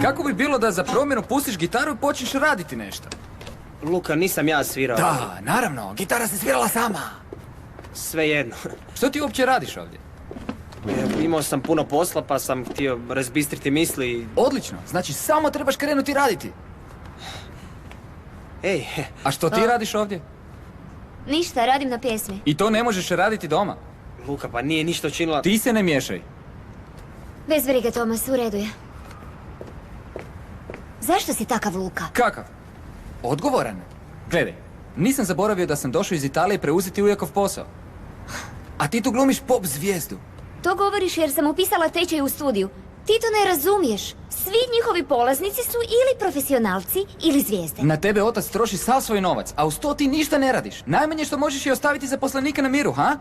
Kako bi bilo da za promjenu pustiš gitaru i počneš raditi nešto? Luka, nisam ja svirao. Da, naravno, gitara se svirala sama. Svejedno. Što ti uopće radiš ovdje? Imao sam puno posla pa sam htio razbistriti misli i... Odlično, znači samo trebaš krenuti raditi. Ej, A što ti radiš ovdje? Ništa, radim na pjesmi. I to ne možeš raditi doma. Luka, pa nije ništa učinila... Ti se ne miješaj. Bez brige, Tomas, u redu je. Zašto si takav, Luka? Kakav? Odgovoran. Gledaj, nisam zaboravio da sam došao iz Italije preuzeti Ujakov posao. A ti tu glumiš pop zvijezdu. To govoriš jer sam upisala tečaj u studiju. Ti to ne razumiješ. Svi njihovi polaznici su ili profesionalci ili zvijezde. Na tebe otac troši sav svoj novac, a uz to ti ništa ne radiš. Najmanje što možeš je ostaviti zaposlenika na miru, ha?